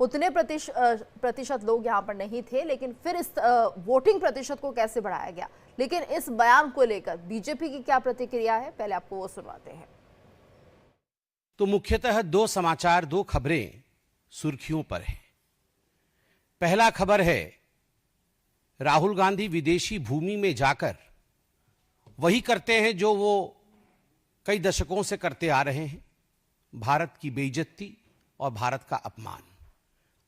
उतने प्रतिशत लोग यहाँ पर नहीं थे, लेकिन फिर इस वोटिंग प्रतिशत को कैसे बढ़ाया गया। लेकिन इस बयान को लेकर बीजेपी की क्या प्रतिक्रिया है, पहले आपको वो सुनवाते हैं। तो मुख्यतः दो समाचार, दो खबरें सुर्खियों पर है। पहला खबर है राहुल गांधी विदेशी भूमि में जाकर वही करते हैं जो वो कई दशकों से करते आ रहे हैं, भारत की बेइज्जती और भारत का अपमान।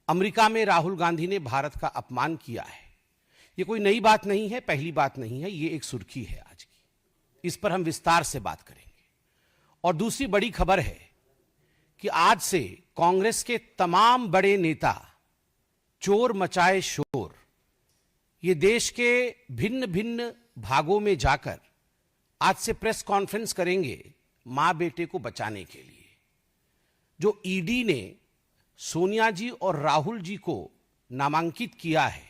अमेरिका में राहुल गांधी ने भारत का अपमान किया है। ये कोई नई बात नहीं है, पहली बात नहीं है, ये एक सुर्खी है आज की। इस पर हम विस्तार से बात करेंगे। और दूसरी बड़ी खबर है कि आज से कांग्रेस के तमाम बड़े नेता चोर मचाए शोर, ये देश के भिन्न भिन्न भागों में जाकर आज से प्रेस कॉन्फ्रेंस करेंगे मां बेटे को बचाने के लिए। जो ईडी ने सोनिया जी और राहुल जी को नामांकित किया है,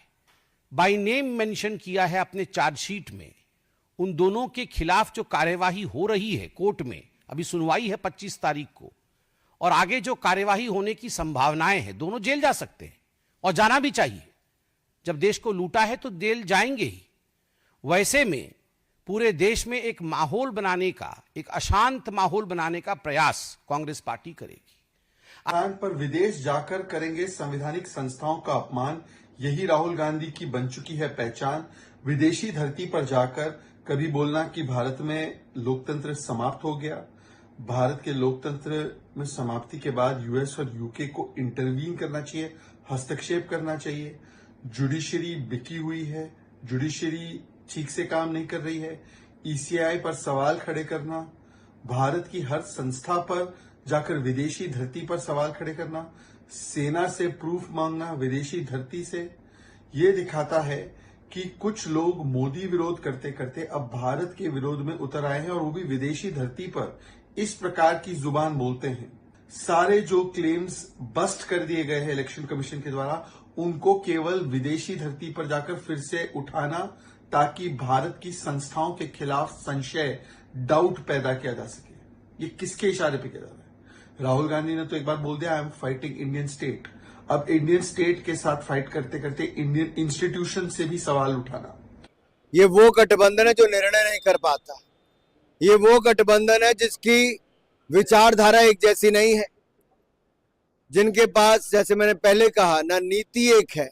बाय नेम मेंशन किया है अपने चार्जशीट में, उन दोनों के खिलाफ जो कार्यवाही हो रही है कोर्ट में, अभी सुनवाई है 25 तारीख को, और आगे जो कार्यवाही होने की संभावनाएं हैं, दोनों जेल जा सकते हैं और जाना भी चाहिए। जब देश को लूटा है तो जेल जाएंगे ही। वैसे में पूरे देश में एक माहौल बनाने का, एक अशांत माहौल बनाने का प्रयास कांग्रेस पार्टी करेगी। पर विदेश जाकर करेंगे संवैधानिक संस्थाओं का अपमान, यही राहुल गांधी की बन चुकी है पहचान। विदेशी धरती पर जाकर कभी बोलना कि भारत में लोकतंत्र समाप्त हो गया। भारत के लोकतंत्र में समाप्ति के बाद यूएस और यूके को इंटरवीन करना चाहिए, हस्तक्षेप करना चाहिए। जुडिशरी बिकी हुई है, जुडिशरी ठीक से काम नहीं कर रही है। ईसीआई पर सवाल खड़े करना, भारत की हर संस्था पर जाकर विदेशी धरती पर सवाल खड़े करना, सेना से प्रूफ मांगना विदेशी धरती से, ये दिखाता है कि कुछ लोग मोदी विरोध करते करते अब भारत के विरोध में उतर आए हैं, और वो भी विदेशी धरती पर इस प्रकार की जुबान बोलते हैं। सारे जो क्लेम्स बस्ट कर दिए गए हैं इलेक्शन कमीशन के द्वारा, उनको केवल विदेशी धरती पर जाकर फिर से उठाना, ताकि भारत की संस्थाओं के खिलाफ संशय, डाउट पैदा किया जा सके। ये किसके इशारे पे किया जा रहा है? राहुल गांधी ने तो एक बार बोल दिया, I am fighting Indian state. अब इंडियन स्टेट के साथ फाइट करते करते इंडियन इंस्टीट्यूशन से भी सवाल उठाना। ये वो गठबंधन है जो निर्णय नहीं कर पाता। ये वो गठबंधन है जिसकी विचारधारा एक जैसी नहीं है, जिनके पास, जैसे मैंने पहले कहा, ना नीति एक है,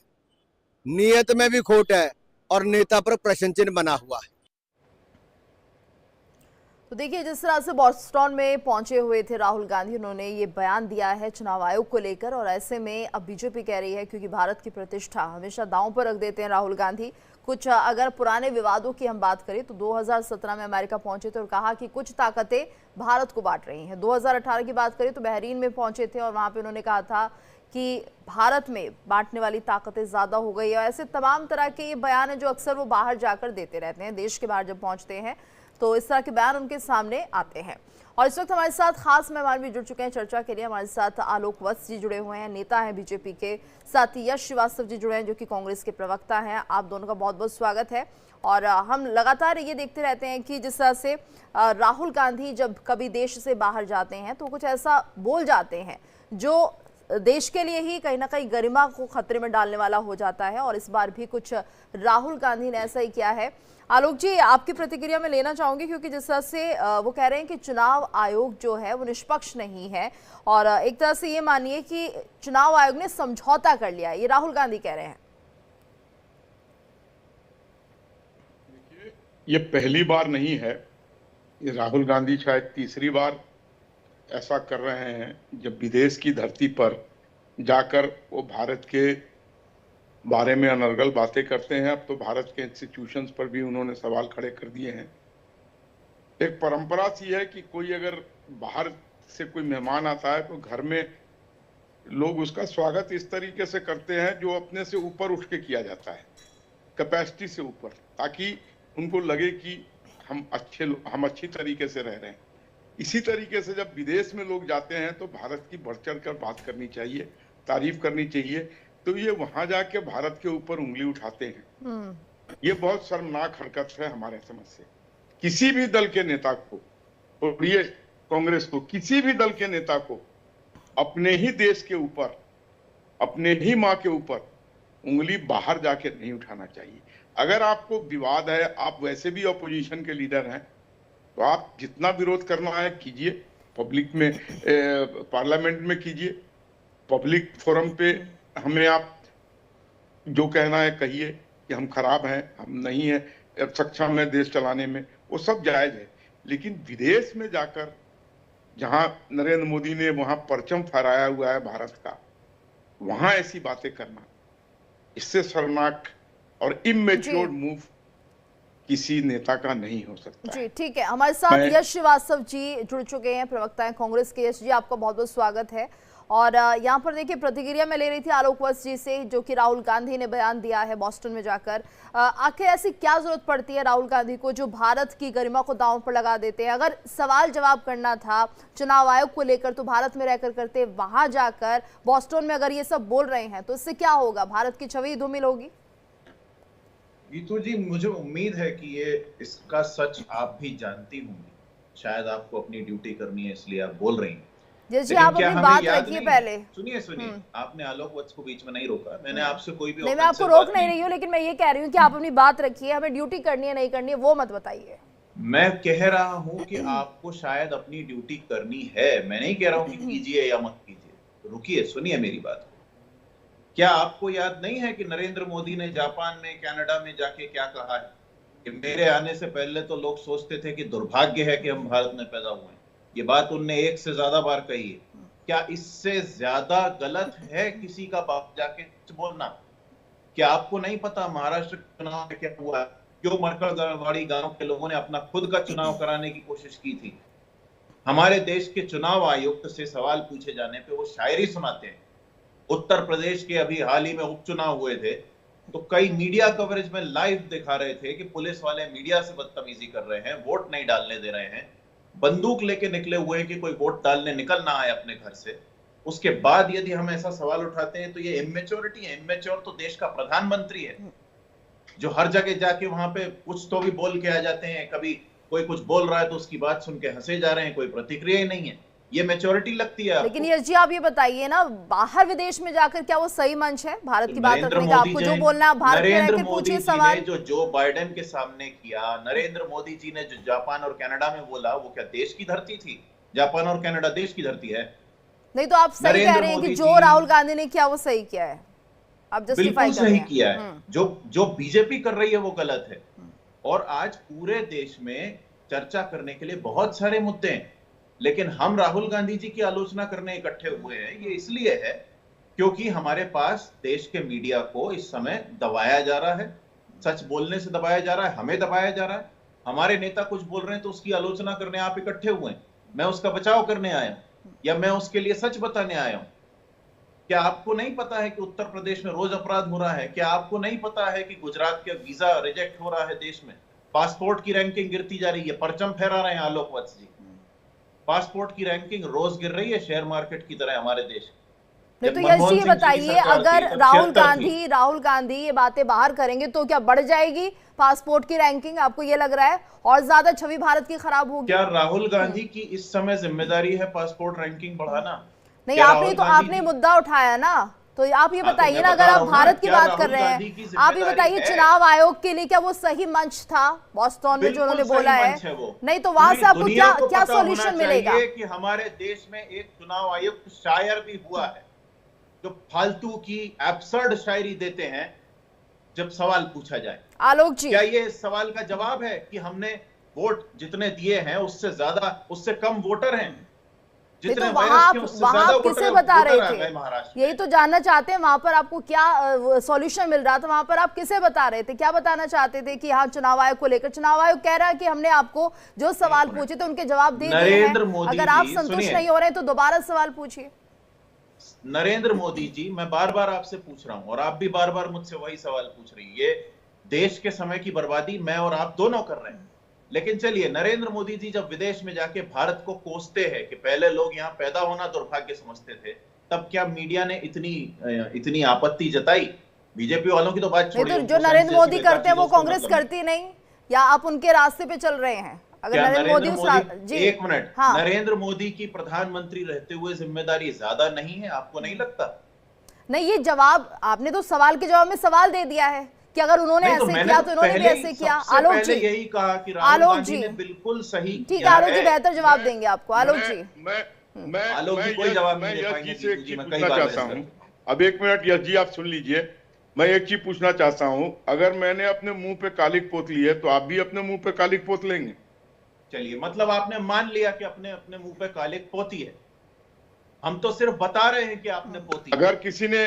नियत में भी खोट है और नेता पर प्रश्न चिन्ह बना हुआ है। तो देखिए, जिस तरह से बॉस्टन में पहुंचे हुए थे राहुल गांधी, उन्होंने ये बयान दिया है चुनाव आयोग को लेकर, और ऐसे में अब बीजेपी कह रही है, क्योंकि भारत की प्रतिष्ठा हमेशा दांव पर रख देते हैं राहुल गांधी। कुछ अगर पुराने विवादों की हम बात करें तो 2017 में अमेरिका पहुंचे थे और कहा कि कुछ ताकतें भारत को बांट रही हैं। 2018 की बात करें तो बहरीन में पहुंचे थे और वहां पे उन्होंने कहा था कि भारत में बांटने वाली ताकतें ज्यादा हो गई है। ऐसे तमाम तरह के ये बयान है जो अक्सर वो बाहर जाकर देते रहते हैं, देश के बाहर जब पहुंचते हैं तो इस तरह के बयान उनके सामने आते हैं। और इस वक्त हमारे साथ खास मेहमान भी जुड़ चुके हैं चर्चा के लिए। हमारे साथ आलोक वत्स जी जुड़े हुए हैं, नेता हैं बीजेपी के, साथ ही यश श्रीवास्तव जी जुड़े हैं जो कि कांग्रेस के प्रवक्ता हैं। आप दोनों का बहुत बहुत स्वागत है। और हम लगातार ये देखते रहते हैं कि जिस तरह से राहुल गांधी जब कभी देश से बाहर जाते हैं तो कुछ ऐसा बोल जाते हैं जो देश के लिए ही कहीं ना कहीं गरिमा को खतरे में डालने वाला हो जाता है, और इस बार भी कुछ राहुल गांधी ने ऐसा ही किया है। आलोक जी, आपकी प्रतिक्रिया में लेना चाहूंगी, क्योंकि जिस तरह से वो कह रहे हैं कि चुनाव आयोग जो है वो निष्पक्ष नहीं है, और एक तरह से ये मानिए कि चुनाव आयोग ने समझौता कर लिया है, ये राहुल गांधी कह रहे हैं। ये पहली बार नहीं है, ये राहुल गांधी शायद तीसरी बार ऐसा कर रहे हैं, जब विदेश की धरती पर जाकर वो भारत के बारे में अनर्गल बातें करते हैं। अब तो भारत के इंस्टीट्यूशंस पर भी उन्होंने सवाल खड़े कर दिए हैं। एक परंपरा सी है कि कोई अगर बाहर से कोई मेहमान आता है तो घर में लोग उसका स्वागत इस तरीके से करते हैं जो अपने से ऊपर उठ के किया जाता है, कैपेसिटी से ऊपर, ताकि उनको लगे कि हम अच्छी तरीके से रह रहे हैं। इसी तरीके से जब विदेश में लोग जाते हैं तो भारत की बढ़ चढ़ कर बात करनी चाहिए, तारीफ करनी चाहिए। तो ये वहां जाके भारत के ऊपर उंगली उठाते हैं, ये बहुत शर्मनाक हरकत है हमारे समझ से। किसी भी दल के नेता को, और ये कांग्रेस को, किसी भी दल के नेता को अपने ही देश के ऊपर, अपने ही माँ के ऊपर उंगली बाहर जाके नहीं उठाना चाहिए। अगर आपको विवाद है, आप वैसे भी ऑपोजिशन के लीडर हैं, तो आप जितना विरोध करना है कीजिए, पब्लिक में पार्लियामेंट में कीजिए, पब्लिक फोरम पे हमें आप जो कहना है कहिए कि हम खराब हैं, हम नहीं है सक्षम है देश चलाने में, वो सब जायज है। लेकिन विदेश में जाकर जहां नरेंद्र मोदी ने वहां परचम फहराया हुआ है भारत का, वहां ऐसी बातें करना, इससे शर्मनाक और इमेच्योर मूव किसी नेता का नहीं हो सकता जी। ठीक है, हमारे साथ यश श्रीवास्तव जी जुड़ चुके हैं, प्रवक्ता हैं कांग्रेस के। यश जी, आपका बहुत बहुत स्वागत है। और यहाँ पर देखिए, प्रतिक्रिया मैं ले रही थी आलोक वत्स जी से, जो कि राहुल गांधी ने बयान दिया है बोस्टन में जाकर। आखिर ऐसी क्या जरूरत पड़ती है राहुल गांधी को जो भारत की गरिमा को दांव पर लगा देते हैं? अगर सवाल जवाब करना था चुनाव आयोग को लेकर तो भारत में रहकर करते, वहां जाकर बोस्टन में अगर ये सब बोल रहे हैं तो इससे क्या होगा? भारत की छवि धूमिल होगी। गीतू जी, मुझे उम्मीद है कि ये इसका सच आप भी जानती होंगी। शायद आपको अपनी ड्यूटी करनी है इसलिए आप बोल रही हैं। जी, आप अपनी बात रखिए पहले। सुनिए, आपने आलोक वत्स को बीच में नहीं रोका। मैंने आपसे कोई भी नहीं, मैं आपको रोक नहीं रही हूँ, लेकिन मैं ये कह रही हूँ कि आप अपनी बात रखिए। हमें ड्यूटी करनी है नहीं करनी है वो मत बताइए। मैं कह रहा हूँ कि आपको शायद अपनी ड्यूटी करनी है। मैं नहीं कह रहा हूँ कि कीजिए या मत कीजिए। रुकिए, सुनिए मेरी बात। क्या आपको याद नहीं है कि नरेंद्र मोदी ने जापान में, कनाडा में जाके क्या कहा है कि मेरे आने से पहले तो लोग सोचते थे कि दुर्भाग्य है कि हम भारत में पैदा हुए हैं। ये बात उनने 1 से ज्यादा बार कही है। क्या इससे ज्यादा गलत है किसी का बाप जाके बोलना? क्या आपको नहीं पता महाराष्ट्र के चुनाव में क्या हुआ? क्यों मरकड़वाड़ी गांव के लोगों ने अपना खुद का चुनाव कराने की कोशिश की थी? हमारे देश के चुनाव आयुक्त से सवाल पूछे जाने पे वो शायरी सुनाते हैं। उत्तर प्रदेश के अभी हाल ही में उपचुनाव हुए थे, तो कई मीडिया कवरेज में लाइव दिखा रहे थे कि पुलिस वाले मीडिया से बदतमीजी कर रहे हैं, वोट नहीं डालने दे रहे हैं, बंदूक लेके निकले हुए हैं कि कोई वोट डालने निकल ना आए अपने घर से। उसके बाद यदि हम ऐसा सवाल उठाते हैं तो ये इमेच्योरिटी है। इमेच्योर तो देश का प्रधानमंत्री है, जो हर जगह जाके वहां पे कुछ तो भी बोल के आ जाते हैं। कभी कोई कुछ बोल रहा है तो उसकी बात सुन के हंसे जा रहे हैं, कोई प्रतिक्रिया ही नहीं है। ये मैच्योरिटी लगती है। लेकिन यश जी, आप ये बताइए ना, बाहर विदेश में जाकर क्या वो सही मंच है भारत की बात रखने का? आपको जो बोलना है भारत में रहकर पूछिए सवाल। जो जो बाइडेन के सामने किया, नरेंद्र मोदी जी ने जो जापान और कनाडा में बोला, वो क्या देश की धरती थी? जापान और कनाडा देश की धरती है? नहीं, तो आप सही कह रहे हैं कि जो राहुल गांधी ने किया वो सही किया है, आप जस्टिफाई कर रहे हैं। सही किया है। जो बीजेपी कर रही है वो गलत है। और आज पूरे देश में चर्चा करने के लिए बहुत सारे मुद्दे हैं, लेकिन हम राहुल गांधी जी की आलोचना करने इकट्ठे हुए हैं। ये इसलिए है क्योंकि हमारे पास देश के मीडिया को इस समय दबाया जा रहा है, सच बोलने से दबाया जा रहा है, हमें दबाया जा रहा है। हमारे नेता कुछ बोल रहे हैं तो उसकी आलोचना करने आप इकट्ठे हुए हैं। मैं उसका बचाव करने आया हूं या मैं उसके लिए सच बताने आया हूं। क्या आपको नहीं पता है कि उत्तर प्रदेश में रोज अपराध हो रहा है? क्या आपको नहीं पता है कि गुजरात के वीजा रिजेक्ट हो रहा है? देश में पासपोर्ट की रैंकिंग गिरती जा रही है। परचम फहरा रहे हैं आलोक वत्स जी। पासपोर्ट की रैंकिंग रोज गिर रही है शेयर मार्केट की तरह हमारे देश। नहीं, तो यश जी ये बताइए, अगर राहुल गांधी ये बातें बाहर करेंगे तो क्या बढ़ जाएगी पासपोर्ट की रैंकिंग? आपको ये लग रहा है और ज्यादा छवि भारत की खराब होगी? क्या राहुल गांधी की इस समय जिम्मेदारी है पासपोर्ट रैंकिंग बढ़ाना? नहीं, आपने मुद्दा उठाया ना, तो आप ये बताइए ना, अगर आप भारत की बात कर रहे हैं, आप ये बताइए चुनाव आयोग के लिए क्या वो सही मंच था बोस्टन में जो उन्होंने बोला है? नहीं, तो वहां से आपको क्या सॉल्यूशन मिलेगा? कि हमारे देश में एक चुनाव आयुक्त शायर भी हुआ है जो फालतू की एब्सर्ड शायरी देते हैं जब सवाल पूछा जाए। आलोक जी, क्या ये इस सवाल का जवाब है कि हमने वोट जितने दिए हैं उससे ज्यादा, उससे कम वोटर हैं? तो वहां आप किसे बता रहे थे? यही तो जानना चाहते हैं, वहां पर आपको क्या सॉल्यूशन मिल रहा था? वहां पर आप किसे बता रहे थे? क्या बताना चाहते थे कि हाँ चुनाव आयोग को लेकर? चुनाव आयोग कह रहा है कि हमने आपको जो सवाल पूछे थे उनके जवाब दे दिए हैं। अगर आप संतुष्ट नहीं हो रहे हैं तो दोबारा सवाल पूछिए। नरेंद्र मोदी जी, मैं बार बार आपसे पूछ रहा हूं और आप भी बार बार मुझसे वही सवाल पूछ रही है। ये देश के समय की बर्बादी मैं और आप दोनों कर रहे हैं। लेकिन चलिए, नरेंद्र मोदी जी जब विदेश में जाके भारत को कोसते हैं कि पहले लोग यहाँ पैदा होना दुर्भाग्य समझते थे, तब क्या मीडिया ने इतनी आपत्ति जताई? बीजेपी वालों की तो बात छोड़िए, तो जो नरेंद्र मोदी करते हैं वो कांग्रेस करती नहीं, या आप उनके रास्ते पे चल रहे हैं? अगर नरेंद्र मोदी जी, एक मिनट, हाँ। नरेंद्र मोदी की प्रधानमंत्री रहते हुए जिम्मेदारी ज्यादा नहीं है? आपको नहीं लगता? नहीं, ये जवाब आपने तो सवाल के जवाब में सवाल दे दिया है कि अगर उन्होंने नहीं, तो ऐसे मैंने किया तो इन्होंने भी ऐसे किया। सबसे आलोक पहले जी, यही कहा कि राहुल आलोक गांधी जी, ने बिल्कुल सही ठीक है किया आलोक जी है। बेहतर जवाब देंगे आपको। आलोक जी, आलोक जी कोई जवाब नहीं दे पाएंगे। यश जी से एक जी, चीज मैं कई पूछना बार चाहता बहस हूँ। कर अब एक मिनट यश जी आप सुन लीजिए, मैं एक चीज पूछना चाहता हूँ। अगर मैंने अपने मुंह पे कालिक पोत ली है तो आप भी अपने मुंह पे कालिक पोत लेंगे? चलिए, मतलब आपने मान लिया कि अपने अपने मुंह पे कालिक पोती है, हम तो सिर्फ बता रहे हैं कि आपने पोती है। अगर किसी ने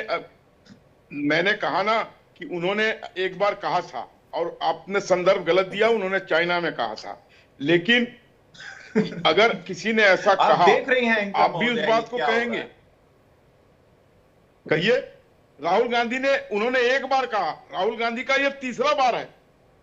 मैंने कहा ना कि उन्होंने एक बार कहा था और आपने संदर्भ गलत दिया, उन्होंने चाइना में कहा था, लेकिन अगर किसी ने ऐसा आप कहा देख रही हैं एंकर आप भी उस महोदया, बात ये को क्या हो रहा कहेंगे? है? कहिए। राहुल गांधी ने उन्होंने एक बार कहा, राहुल गांधी का ये तीसरा बार है,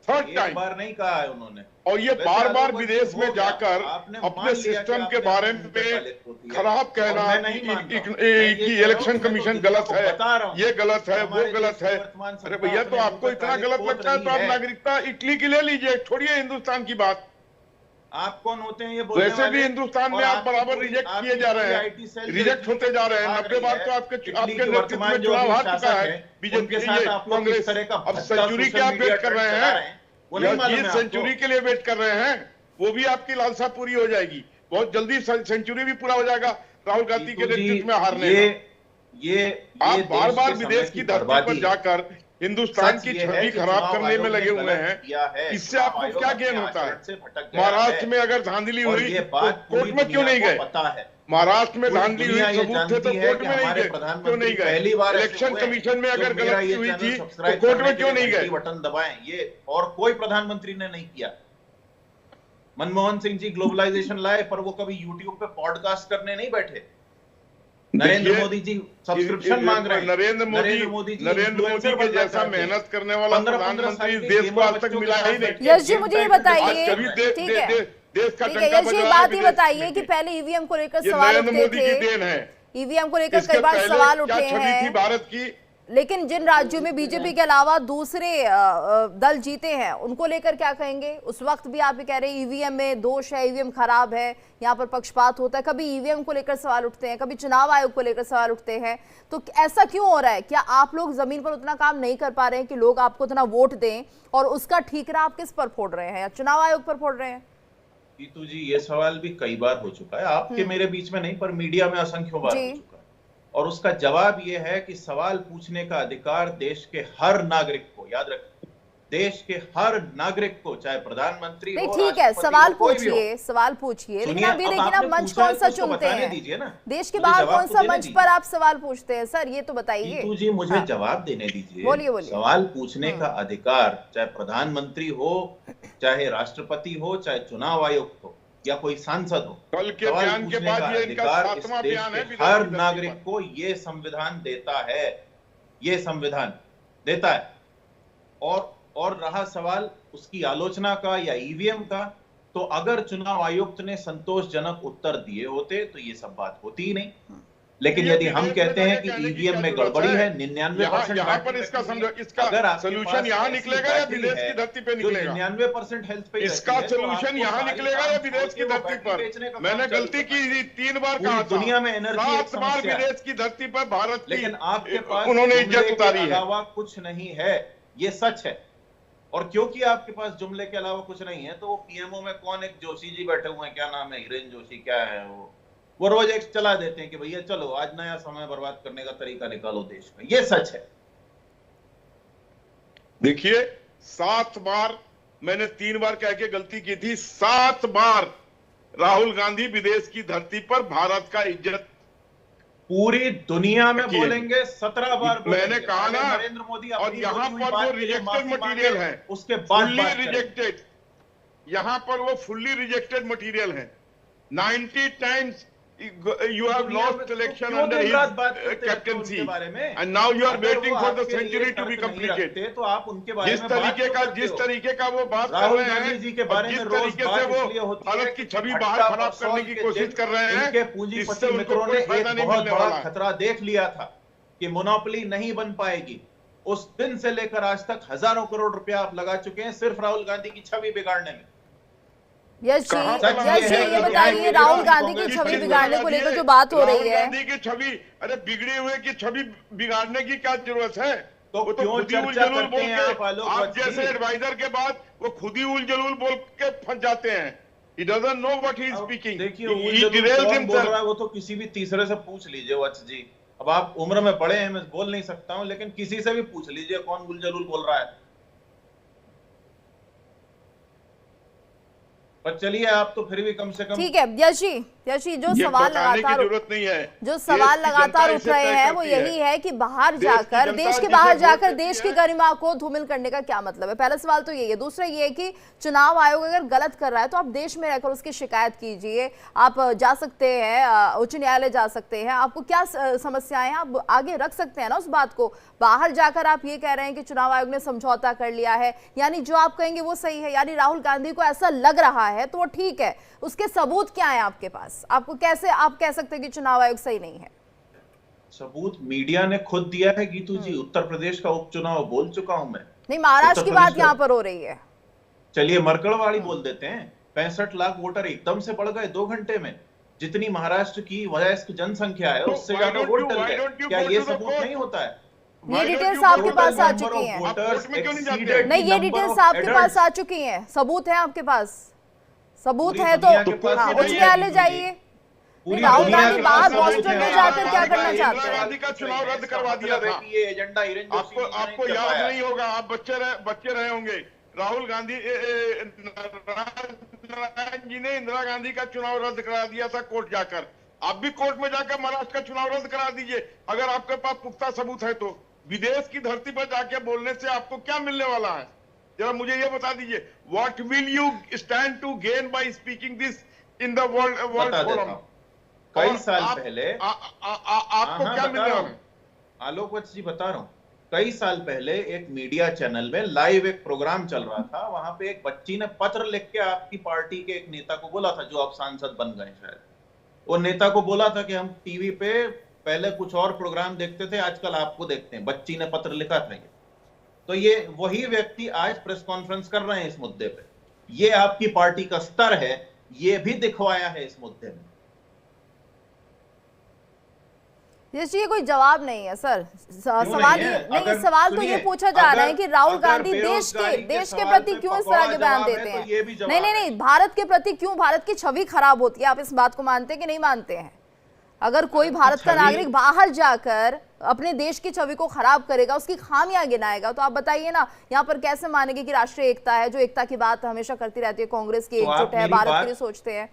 थर्ड एक टाइम, बार नहीं कहा है उन्होंने। और ये वैसे बार बार आलोक जी विदेश हो में गया, जाकर आपने मान अपने लिया कि सिस्टम के आपने बारे अपने मुंह पे में कालिक पोती है। खराब और कहना मैं नहीं मानता हूं। मैं ये कि कह रहा हूं, इलेक्शन मैं तो कमीशन दुनिया गलत को है, बता रहा हूं ये गलत है, कि वो हमारे गलत देश की है। वर्तमान अरे सत्ता भैया, तो अपने मुंह आपको पे इतना कालिक गलत पोत लगता है रही तो आप है। नागरिकता इटली की ले लीजिए, छोड़िए हिंदुस्तान की बात। आप कौन होते हैं ये बोलने वैसे भी वाले? हिंदुस्तान और में आप आपकी बराबर पूरी- रिजेक्ट आपकी किए जा रहे पूरी हैं, IT सेल जो रिजेक्ट इटली होते जा रहे हैं। भाग 90 बार रही तो है, आपके इटली आपके की नेतृत्व वर्तमान में जो चुनाव अभी हार चुका शासक है है, बीजेपी, उनके साथ ये आप लोग किस कांग्रेस। तरह का अब भद्दा सेंचुरी सोशल के आप मीडिया वेट कर ट्रेंड रहे चला हैं, रहे हैं, वो नहीं मालूम है आपको? सेंचुरी के लिए वेट कर रहे हैं, वो भी आपकी लालसा पूरी हो जाएगी। बहुत जल्दी सेंचुरी भी पूरा हो जाएगा राहुल गांधी के जीतू जी, नेतृत्व में हारने ये का। ये आप देश बार बार के समय विदेश की धरती बर्बादी पर है। जाकर हिंदुस्तान सच की ये है छवि कि खराब चुनाव करने में आयोग लगे ने हुए गलत हैं। किया है। इससे चुनाव आपको आयोग क्या अपने गेन होता आचरण है? से भटक गया महाराष्ट्र है। में अगर धांधली और हुई ये तो बात पूरी कोर्ट में क्यों नहीं दुनिया गए? को पता है। महाराष्ट्र में पूरी धांधली दुनिया हुई, ये सबूत थे तो जानती है कोर्ट कि में नहीं हमारे गए, क्यों प्रधानमंत्री नहीं गए? पहली बार ऐसे इलेक्शन हुए हैं कमीशन में जो अगर मेरा गलती ये हुई चैनल थी तो सब्सक्राइब कोर्ट करने में के क्यों लिए नहीं घंटी गए? बटन दबाएं, ये और कोई प्रधानमंत्री ने नहीं किया। मनमोहन सिंह जी ग्लोबलाइजेशन लाए, पर वो कभी यूट्यूब पे पॉडकास्ट करने नहीं बैठे। नरेंद्र मोदी जी सब्सक्रिप्शन मांग रहे हैं। नरेंद्र मोदी के जैसा मेहनत करने वाला 15-15 प्रधानमंत्री साल के देश को आज गेमर तक बच्चों मिला के ही साथ नहीं। बैठ के यश जी गेम मुझे ये टाइप बताइए, कर रहे हैं। ठीक है देश का ठीक है डंका यश जी, बजा बात है ये विदेश बताइए कि में। पहले ईवीएम को लेकर ये सवाल नरेंद्र उठते मोदी की थे, देन है। ईवीएम को लेकर इसके कई बार पहले सवाल क्या उठे छवि थी हैं, भारत की? लेकिन जिन राज्यों में बीजेपी के अलावा दूसरे दल जीते हैं उनको लेकर क्या कहेंगे? उस वक्त भी आप ये कह रहे हैं ईवीएम में दोष है, ईवीएम खराब है, यहाँ पर पक्षपात होता है। कभी ईवीएम को लेकर सवाल उठते हैं, कभी चुनाव आयोग को लेकर सवाल उठते हैं, तो ऐसा क्यों हो रहा है? क्या आप लोग जमीन पर उतना काम नहीं कर पा रहे हैं कि लोग आपको उतना वोट दें, और उसका ठीकरा आप किस पर फोड़ रहे हैं, या चुनाव आयोग पर फोड़ रहे हैं? जीतू जी, ये सवाल भी कई बार हो चुका है, आपके मेरे बीच में नहीं, पर मीडिया में असंख्यों बार हो चुका है। और उसका जवाब ये है कि सवाल पूछने का अधिकार देश के हर नागरिक को, याद रखें, देश के हर नागरिक को, चाहे प्रधानमंत्री नहीं हो, ठीक है, राष्ट्रपति सवाल हो, कोई भी हो। पूछिए, सवाल पूछिए, लेकिन सुनिए, आप ये अब देखिए ना आपने मंच पूछा है कौन सा तो उसको चुनते बताने हैं? दीजिए ना। देश के मुझे बाहर जवाब कौन तो सा देने मंच दीजिए। पर आप सवाल पूछते हैं सर, ये तो बताइए। जीतू जी, मुझे हाँ। जवाब देने दीजिए। बोलिए, बोलिए। सवाल पूछने का अधिकार चाहे प्रधानमंत्री हो, चाहे राष्ट्रपति हो, चाहे चुनाव आयुक्त हो, या कोई सांसद हो, कल के सवाल बयान के पूछने बाद का ये इनका अधिकार इस 7वां देश बयान है के विदेश हर की धरती नागरिक पर। को ये संविधान देता है, ये संविधान देता है। और रहा सवाल उसकी आलोचना का या ईवीएम का, तो अगर चुनाव आयुक्त ने संतोषजनक उत्तर दिए होते तो ये सब बात होती ही नहीं। लेकिन यदि हम कहते हैं कि ईवीएम में गड़बड़ी है, 99% यहाँ पर इसका सोल्यूशन यहाँ निकलेगा या विदेश की धरती पे निकलेगा? 99% हेल्थ पे इसका सोल्यूशन यहाँ निकलेगा या विदेश की धरती पर? मैंने गलती की, 3 बार कहा था, दुनिया में एनर्जी 7 बार विदेश की धरती पर भारत की लेकिन आपके पास उन्होंने जुमले इज्जत के उतारी है। अलावा कुछ नहीं है, ये सच है। और क्योंकि आपके पास जुमले के अलावा कुछ नहीं है, तो वो पीएमओ में कौन, एक जोशी जी बैठे हुए हैं, क्या नाम है, हिरेन जोशी क्या है, वो रोज एक चला देते हैं कि भैया चलो आज नया समय बर्बाद करने का तरीका निकालो देश में। ये सच है। देखिए, 7 बार, मैंने 3 बार कह के गलती की थी, 7 बार राहुल गांधी विदेश की धरती पर भारत का इज्जत पूरी दुनिया में बोलेंगे, 17 बार बोलेंगे। मैंने कहा ना, नरेंद्र मोदी और यहाँ पर वो रिजेक्टेड मटेरियल है, उसके बाद फुल्ली रिजेक्टेड, यहाँ पर वो फुल्ली रिजेक्टेड मटेरियल है। 90 times you have lost election under his captaincy and now you are waiting for the century to be completed। तो आप उनके बारे में जिस तरीके का वो बात कर रहे हैं, जी के बारे में जिस तरीके से वो भारत की छवि बाहर खराब करने की कोशिश कर रहे हैं, इनके पूंजीपति मित्रों ने एक बहुत बड़ा खतरा देख लिया था कि मोनोपोली नहीं बन पाएगी। उस दिन से लेकर आज तक हजारों करोड़ रुपया आप लगा चुके हैं सिर्फ राहुल गांधी की छवि बिगाड़ने में। यश जी, कहाँ सच बोला? यश जी, ये बताइए राहुल गांधी की छवि बिगाड़ने को लेकर जो बात हो रही है, राहुल गांधी की छवि, अरे बिगड़े हुए की छवि बिगाड़ने की क्या जरूरत है? तो वो क्यों खुद ही चर्चा उलझुल करते बोल हैं के, आप आलोक आप वत्स जैसे जी? एडवाइजर के बाद वो खुद ही उलझुल बोल के फंस जाते हैं। He doesn't know what he is अब speaking. देखिए He उलझुल derails कौन बोल himself. रहा है वो तो किसी भी तीसरे से पूछ लीजिए वत्स जी। अब आप उम्र में बड़े हैं, मैं बोल नहीं सकता हूं, लेकिन किसी से भी पूछ लीजिए कौन गुलजलूल बोल रहा है। पर चलिए, आप तो फिर भी कम से कम ठीक है यश जी, जो ये सवाल बताने की लगातार जरूरत नहीं है। जो सवाल देश की लगातार जनता उठ इसे रहे तय हैं वो करती है। यही है कि बाहर देश की जाकर, जनता देश के जिसे बाहर वोट जाकर देती देश की है। गरिमा को धूमिल करने का क्या मतलब है? पहला सवाल तो यही है। दूसरा ये है कि चुनाव आयोग अगर गलत कर रहा है तो आप देश में रहकर उसकी शिकायत कीजिए, आप जा सकते हैं, उच्च न्यायालय जा सकते हैं, आपको क्या समस्याएं हैं आप आगे रख सकते हैं ना उस बात को। बाहर जाकर आप ये कह रहे हैं कि चुनाव आयोग ने समझौता कर लिया है, यानी जो आप कहेंगे वो सही है, यानी राहुल गांधी को ऐसा लग रहा है तो वो ठीक है, उसके सबूत क्या है आपके पास? आपको कैसे आप कह सकते हैं कि चुनाव आयोग सही नहीं है? सबूत मीडिया ने खुद दिया है गीतू जी। उत्तर प्रदेश का उपचुनाव बोल चुका हूं मैं। नहीं, महाराष्ट्र उत्तर की बात प्रदेश यहाँ का- पर हो रही है। चलिए मरकड़वाड़ी बोल देते हैं। 65 लाख वोटर एकदम से बढ़ गए 2 घंटे में। जितनी महाराष्ट्र की वयस्क जनसंख्या है तो उससे why ज्यादा don't vote you- dull why गए। don't you क्या go ये to the सबूत court? नहीं होता है? ये Why don't डिटेल्स you आपके go पास to आ the चुकी number हैं। of voters? आप कोर्ट में क्यों नहीं जाते? exceeded नहीं, ये number डिटेल्स of आपके पास adults। आ चुकी हैं, सबूत है आपके पास, सबूत पूरी है तो दुनिया के पास हाँ, सबूत उच्च है। न्यायालय जाइए। पूरी राहुल दुनिया गांधी के बाहर पास सबूत बॉस्टन है। में जाकर क्या आपका करना इंदिरा चाहते हैं? गांधी का चुनाव रद्द करवा दिया मतलब है था। कि ये एजेंडा हिरन जोशी आपको जी ने आपको नहीं याद करवाया। नहीं होगा, आप बच्चे रहे होंगे। राहुल गांधी नारायण जी ने इंदिरा गांधी का चुनाव रद्द करा दिया था कोर्ट जाकर। आप भी कोर्ट में जाकर महाराष्ट्र का चुनाव रद्द करा दीजिए अगर आपके पास पुख्ता सबूत है तो। विदेश की धरती पर जाके बोलने से आपको क्या मिलने वाला है, जरा मुझे ये बता दीजिए। What will you stand to gain by speaking this in the world बता देता फोरम? हूं। कई साल पहले आपको क्या मिल रहा है? आलोक वत्स जी बता रहा हूं। कई साल पहले एक मीडिया चैनल में लाइव एक प्रोग्राम चल रहा था। वहां पे एक बच्ची ने पत्र लिख के आपकी पार्टी के एक नेता को बोला था, जो अब सांसद बन गए शायद। वो नेता को बोला था कि हम टीवी पे पहले कुछ और प्रोग्राम देखते थे, आजकल आपको देखते हैं। बच्ची ने पत्र लिखा था ये। तो ये वही व्यक्ति आज प्रेस कॉन्फ्रेंस कर रहे हैं इस मुद्दे पे। ये आपकी पार्टी का स्तर है, ये भी दिखवाया है इस मुद्दे में। ये कोई जवाब नहीं है सर। सवाल नहीं ये है? नहीं, अगर- सवाल तो ये सुनिए, पूछा जा रहा है कि राहुल अगर गांधी देश बेरोजगारी के के सवाल प्रति पे क्यों इस तरह के पकौड़ा बयान जवाब देते है, हैं? तो ये भी जवाब नहीं, भारत के प्रति क्यों, भारत की छवि खराब होती है, आप इस बात को मानते हैं कि नहीं मानते हैं? अगर कोई भारत का नागरिक बाहर जाकर अपने देश की छवि को खराब करेगा, उसकी खामियां गिनाएगा, तो आप बताइए ना यहाँ पर कैसे मानेंगे कि राष्ट्रीय एकता है, जो एकता की बात हमेशा करती रहती है कांग्रेस की, तो आप एकजुट है, मेरी भारत बात- के लिए सोचते हैं।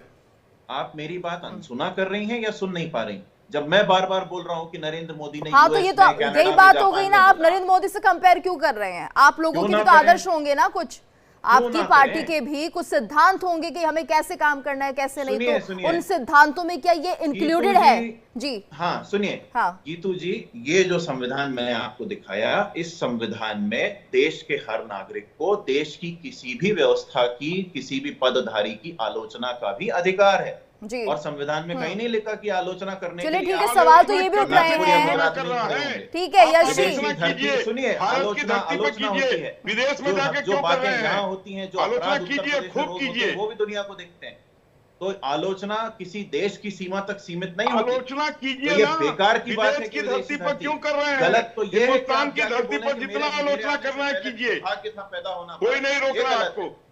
आप मेरी बात अनसुना कर रही हैं या सुन नहीं पा रही? जब मैं बार बार बोल रहा हूं कि नरेंद्र मोदी ने हाँ, तो US ये तो में, कनाडा यही में, बात हो जापान गई में ना, आप बोला। नरेंद्र मोदी से कंपेयर क्यों कर रहे हैं? आप लोगों क्यों के ना भी तो करें? आदर्श होंगे ना, कुछ आपकी ना पार्टी करें? के भी कुछ सिद्धांत होंगे कि हमें कैसे काम करना है, कैसे नहीं। सुनिए, तो सुनिए। उन सिद्धांतों में क्या ये इंक्लूडेड गीतू है? जी- जी हाँ सुनिए, हाँ। गीतू जी, ये जो संविधान मैंने आपको दिखाया, इस संविधान में देश के हर नागरिक को देश की किसी भी व्यवस्था की, किसी भी पदधारी की आलोचना का भी अधिकार है। जी और संविधान में कहीं नहीं लिखा कि आलोचना करने चलिए के लिए ठीक है, आप सवाल तो ये भी उठ करना रहे पूरी हैं। अपराध कर रहा है। ठीक है यश आप जी, आलोचना कीजिए, सुनिए, भारत की आलोचना धरती पर आलोचना कीजिए, होती है। विदेश में जाके जो क्यों कर बातें रहे यहाँ हैं? होती हैं, जो आलोचना अपराध उत्तर कीजिए, प्रदेश में खूब रोज होते हैं, कीजिए। वो भी दुनिया को देखते हैं। तो आलोचना किसी देश की सीमा तक सीमित नहीं होती। आलोचना कीजिए तो ये ना, बेकार की बात है विदेश कि की विदेशी धरती पर क्यों कर रहे हैं? गलत तो ये है कि हिंदुस्तान आप की जाके धरती बोलें पर कि जितना मेरे आलोचना आने से करना है पहले कीजिए, भाग्य था पैदा होना। कोई नहीं रोक ये रहा गलत आपको। है।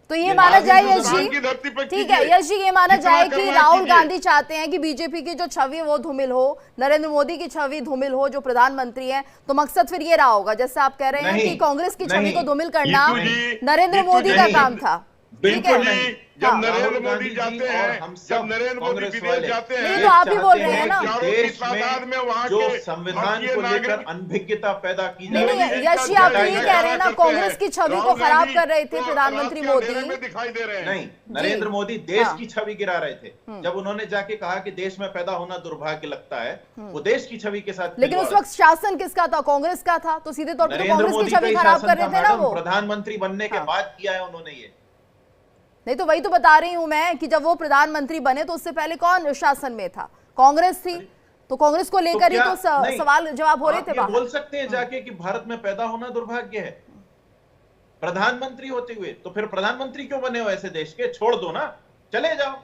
तो ये माना जाए यश हिंदुस्तान जी, की धरती पर ठीक है कीजिए। यश जी, ये माना जितना जाए कि करना है राहुल कीजिए। गांधी चाहते हैं कि बीजेपी की जो छवि है वो धूमिल हो, नरेंद्र मोदी की छवि धूमिल हो, जो प्रधानमंत्री हैं, तो मकसद फिर ये रहा होगा, जैसे आप कह रहे हैं नहीं, कि कांग्रेस की छवि नहीं। को धूमिल करना गीतू जी, नरेंद्र गीतू मोदी जी, का नहीं। काम था। ठीक बिल्कुल है, जी, जब हाँ। नरेंद्र राहुल मोदी गांधी जी जाते और हैं, हम जब सब नरेंद्र मोदी कांग्रेस विदेश वाले जाते नहीं, हैं, तो आप ही बोल चाहते रहे हैं ना। कि करोड़ों की देश तादाद में वहाँ जो के संविधान भारतीय को लेकर नागरिक- अनभिज्ञता पैदा की नहीं जा नहीं रही है। यश जी, आप ये कह रहे हैं ना कांग्रेस की छवि को राहुल खराब गांधी कर रहे थे तो प्रधानमंत्री रात के अंधेरे मोदी। में दिखाई दे रहे हैं। नहीं, नरेंद्र मोदी देश हाँ। की छवि गिरा रहे थे। जब उन्होंने जाके कहा कि देश में पैदा होना दुर्भाग्य लगता है, वो देश की छवि के साथ लेकिन उस वक्त शासन किसका था? कांग्रेस का था, तो सीधे तौर पर तो नरेंद्र कांग्रेस की मोदी छवि का ही खराब शासन कर रहे था थे ना मैडम। वो। प्रधानमंत्री बनने के हाँ। बाद किया है उन्होंने ये। नहीं, तो वही तो बता रही हूं मैं कि जब वो प्रधानमंत्री बने तो उससे पहले कौन शासन में था? कांग्रेस थी, तो कांग्रेस को लेकर ही क्या- तो नहीं, सवाल जवाब हो रहे आप थे ये बाहर। बोल सकते हैं जाके कि भारत में पैदा होना दुर्भाग्य है। प्रधानमंत्री होते हुए। तो फिर प्रधानमंत्री क्यों बने हो ऐसे देश के? छोड़ दो ना, चले जाओ।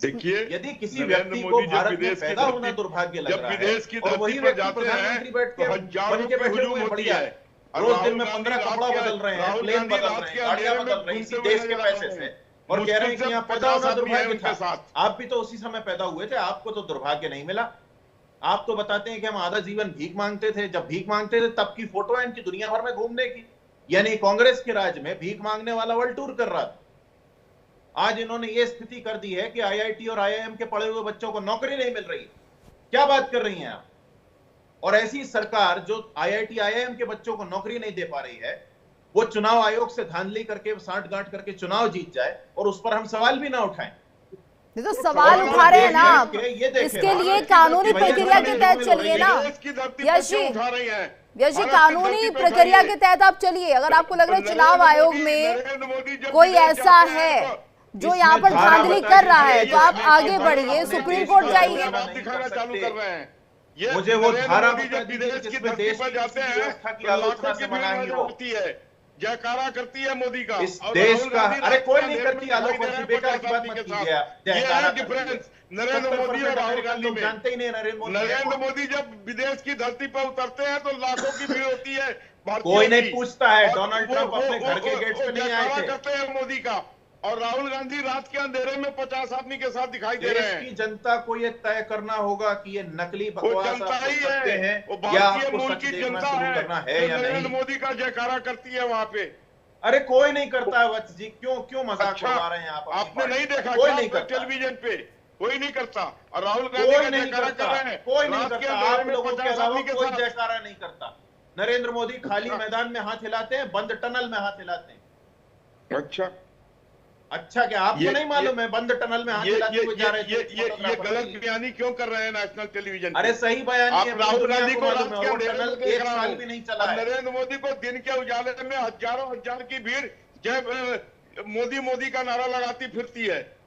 देखिए, यदि किसी नरेंद्र व्यक्ति को मोदी जब भारत में विदेश की पैदा होना धरती- दुर्भाग्य लग जब रहा है विदेश की और धरती वही पर व्यक्ति जाते प्रधानमंत्री हैं बैठ के तो हजारों बन के पे बैठे हुजूम हुए हैं, होती बढ़िया है। है। और रोज राहुल दिन में गांधी 15 रात कपड़ा के- बदल रहे हैं, राहुल प्लेन गांधी बदल रात रहे के हैं, गाड़ियां अंधेरे में बदल रही हैं, इसी घूमते देश हुए के नजर आ पैसे रहे से। हैं। और कह रहे हैं कि मुश्किल से यहाँ पैदा 50 होना आदमी है दुर्भाग्य उनके था। साथ। आप भी तो उसी समय पैदा हुए थे, आपको तो दुर्भाग्य नहीं मिला। आप तो बताते हैं कि हम आधा जीवन भीख मांगते थे। जब भीख मांगते थे तब की फोटो है इनकी दुनिया भर में घूमने की। यानी कांग्रेस के राज में भीख मांगने वाला वर्ल्ड टूर कर रहा था। आज इन्होंने ये स्थिति कर दी है कि आईआईटी और आईआईएम के पढ़े हुए बच्चों को नौकरी नहीं मिल रही है। क्या बात कर रही हैं आप? और ऐसी सरकार जो आईआईटी आईआईएम के बच्चों को नौकरी नहीं दे पा रही है, वो चुनाव आयोग से धांधली करके साठगांठ करके चुनाव जीत जाए और उस पर हम सवाल भी ना उठाएं। ये तो सवाल उठा रहे हैं ना आप। ये देखें, इसके लिए भारत की कानूनी धरती पर प्रक्रिया के ये तहत हो चलिए रही ना। है। विदेश की धरती पर यश जी, क्यों उठा रही हैं? यश जी, भारत की कानूनी धरती पर प्रक्रिया उठाइए। के तहत आप चलिए। अगर आपको लग रहा है चुनाव नरेंद्र आयोग मोदी- में नरेंद्र मोदी जब कोई विदेश ऐसा जाते हैं है तो जो यहाँ पर धारा धांधली बताइए, कर रहा है, तो आप ये आगे आप बढ़िए, अपने सुप्रीम देश कोर्ट का जाइए। व्यवस्था आप दिखाना चालू कर रहे हैं। ये मुझे वो नरेंद्र धारा मोदी बता जब दीजिए विदेश की जिसमें धरती देश पर की जाते हैं व्यवस्था की तो आलोचना लाखों से की भीड़ मनाएंगे नजर वो। आती है, जयकारा करती है मोदी का। इस और देश राहुल का गांधी अरे रात कोई के नहीं अंधेरे करती में आलोचना, दिखाई दे रहे हैं बेकार की 50 बात आदमी मत के कीजिए आप। साथ। ये जयकारा है कर डिफरेंस दीजिए। नरेंद्र 70% मोदी और राहुल अमेरिकन गांधी लोग में। जानते ही नहीं नरेंद्र मोदी नरेंद्र है। मोदी जब विदेश की धरती पर उतरते हैं तो लाखों की भीड़ होती है भारतीयों कोई नहीं की। पूछता है। और डोनाल्ड वो- ट्रंप वो- अपने घर के वो- गेट वो पे नहीं आए जयकारा थे। करते हैं मोदी का। और राहुल गांधी रात के अंधेरे में 50 आदमी के साथ दिखाई दे रहे देश हैं। की जनता को ये तय करना होगा कि ये नकली वो बकवास आप जनता ही सुन सकते है, हैं वो या भारतीय आपको मूल सच की देखना जनता शुरू है करना है जो या नरेंद्र नहीं। मोदी का जयकारा करती है वहां पे। अरे कोई नहीं करता है वत्स जी, क्यों मजाक अच्छा, उड़ा रहे हैं आप अपनी आपने पार्टी नहीं का? देखा कोई क्या नहीं करता, टेलीविजन पे? कोई नहीं करता। और राहुल गांधी कोई का नहीं जयकारा कर करता, रहे हैं कोई नहीं रात के करता। अंधेरे आप में लोगों के 50 अलावा आदमी के कोई साथ। जयकारा नहीं करता। नरेंद्र मोदी खाली मैदान में हाथ हिलाते हैं, बंद टनल में हाथ हिलाते हैं। अच्छा, अच्छा क्या आपको नहीं मालूम है बंद टनल में हाथ हिलाते हुए जा रहे थे ये फोटोग्राफर गलत के लिए? बयानी क्यों कर रहे हैं नेशनल टेलीविजन पे? अरे सही बयान आप राहुल गांधी को रात के वो अंधेरे में टनल देख एक रहा साल हूं। भी नहीं चला और है। नरेंद्र मोदी को दिन के उजाले में हजारों हजार की भीड़ जय मोदी मोदी का नारा लगाती फिरती है,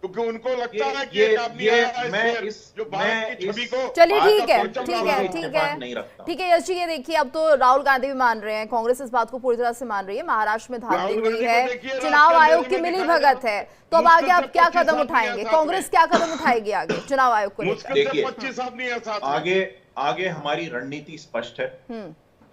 क्योंकि उनको लगता है कि एक आदमी आया है शेर जो भारत की छवि को चलिए ठीक है, परचम ठीक लगा है, रहा ठीक नहीं है, रखता। ठीक है यश जी। ये देखिए, अब तो राहुल गांधी भी मान रहे हैं, कांग्रेस इस बात को पूरी तरह से मान रही है, महाराष्ट्र में धांधली राहुल हुई गांधी है, को देखिए, चुनाव रात के आयोग की अंधेरे में मिली दिखाई भगत दे है। रहा तो अब मुश्किल आगे से आप क्या 25 कदम आदमी उठाएंगे? हैं साथ कांग्रेस में। क्या कदम उठाएगी आगे चुनाव आयोग को लेकर? मुश्किल से देखिए, 25 आदमी है साथ में। आगे हमारी रणनीति स्पष्ट है।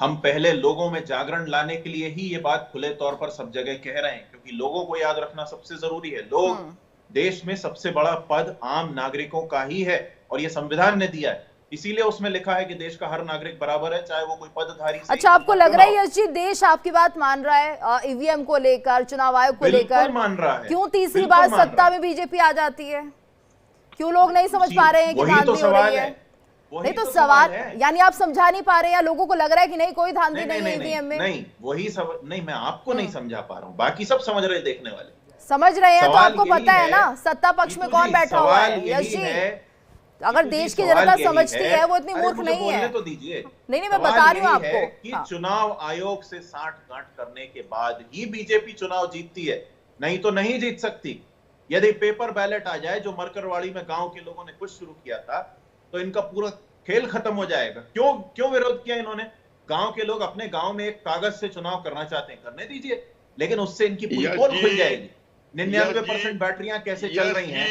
हम पहले लोगों में जागरण लाने के लिए ही ये बात खुले तौर पर सब जगह कह रहे हैं, क्योंकि लोगों को याद रखना सबसे जरूरी है। लोग देश में सबसे बड़ा पद आम नागरिकों का ही है और ये संविधान ने दिया है। इसीलिए उसमें लिखा है कि देश का हर नागरिक बराबर है, चाहे वो कोई पदधारी से। अच्छा, आपको लग रहा है यश जी देश आपकी बात मान रहा है ईवीएम को लेकर, चुनाव आयोग को लेकर? मान रहा है। क्यों तीसरी बार सत्ता में बीजेपी आ जाती है? क्यों लोग नहीं समझ पा रहे हैं कि धांधली हो रही है? नहीं तो सवाल, यानी आप समझा नहीं पा रहे हैं या लोगों को लग रहा है कि नहीं कोई धांधली नहीं है ईवीएम में? नहीं, वही सब नहीं, मैं आपको नहीं समझा पा रहा हूँ, बाकी सब समझ रहे देखने वाले समझ रहे हैं। तो आपको पता है ना सत्ता पक्ष में कौन बैठा हुआ है यश जी? अगर देश की जनता समझती है, वो इतनी मूर्ख नहीं है। तो दीजिए। नहीं, मैं बता रही हूँ आपको कि चुनाव आयोग से साठगांठ करने के बाद ही बीजेपी चुनाव जीतती है, नहीं तो नहीं जीत सकती। यदि पेपर बैलेट आ जाए, जो मरकरवाड़ी में गांव के लोगों ने कुछ शुरू किया था, तो इनका पूरा खेल खत्म हो जाएगा। क्यों विरोध किया इन्होंने? गांव के लोग अपने गांव में एक कागज से चुनाव करना चाहते हैं, करने दीजिए, लेकिन उससे इनकी पूरी पोल खुल जाएगी। 99% बैटरियां कैसे चल रही हैं?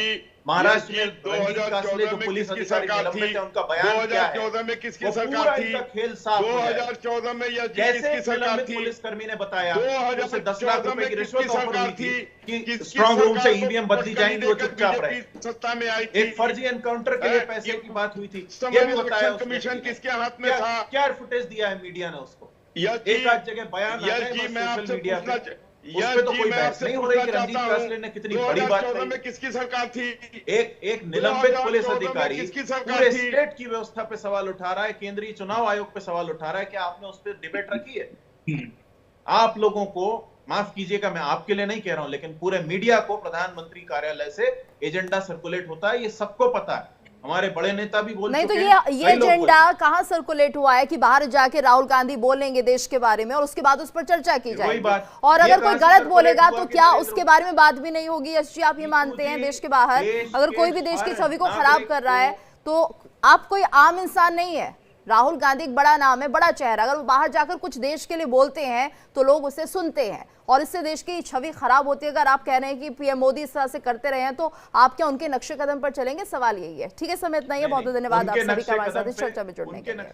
महाराष्ट्र में 2014 में किसकी सरकार थी? उनका बयान क्या है? 2014 में किसकी सरकार थी? खेल साफ 2014 में यह कैसे किसकी सरकार थी? पुलिसकर्मी ने बताया 2014 10 लाख रुपए में की किसकी रिश्वत ऑफर सरकार हुई थी थी? कि स्ट्रांग रूम से ईवीएम बदली जाएंगी, वो देकर चुपचाप रहे। बीजेपी सत्ता में आई थी। एक फर्जी एनकाउंटर के लिए पैसे की बात हुई थी, समय ये में भी बताया इलेक्शन कमीशन किसके हाथ में था? क्या फुटेज दिया है मीडिया ने उसको? एक आध जगह बयान आ गए जी मैं आपसे मीडिया पूछना उसपे तो कोई बहस नहीं हो रही कि रणजीत कासले ने कितनी बड़ी बात 2014 कही। में किसकी सरकार थी? एक निलंबित पुलिस 2014 में अधिकारी किसकी सरकार पूरे थी? स्टेट की व्यवस्था पे सवाल उठा रहा है, केंद्रीय चुनाव आयोग पे सवाल उठा रहा है। क्या आपने उस पर डिबेट रखी है? आप लोगों को माफ कीजिएगा, मैं आपके लिए नहीं कह रहा हूं, लेकिन पूरे मीडिया को प्रधानमंत्री कार्यालय से एजेंडा सर्कुलेट होता है, ये सबको पता है। हमारे बड़े नेता भी बोल नहीं तो चुके हैं, ये एजेंडा कहाँ सर्कुलेट हुआ है कि बाहर जाके राहुल गांधी बोलेंगे देश के बारे में और उसके बाद उस पर चर्चा की जाएगी, और अगर कोई गलत बोलेगा तो क्या उसके बारे में बात भी नहीं होगी? यश जी, आप ये मानते हैं देश के बाहर अगर कोई भी देश की छवि को खराब कर रहा है तो आप कोई आम इंसान नहीं है, राहुल गांधी एक बड़ा नाम है, बड़ा चेहरा, अगर वो बाहर जाकर कुछ देश के लिए बोलते हैं तो लोग उसे सुनते हैं और इससे देश की छवि खराब होती है। अगर आप कह रहे हैं कि पीएम मोदी इस तरह से करते रहे हैं तो आप क्या उनके नक्शे कदम पर चलेंगे? सवाल यही है। ठीक है, समय इतना ही है, बहुत बहुत धन्यवाद आप सभी का हमारे साथ इस चर्चा में जुड़ने के लिए।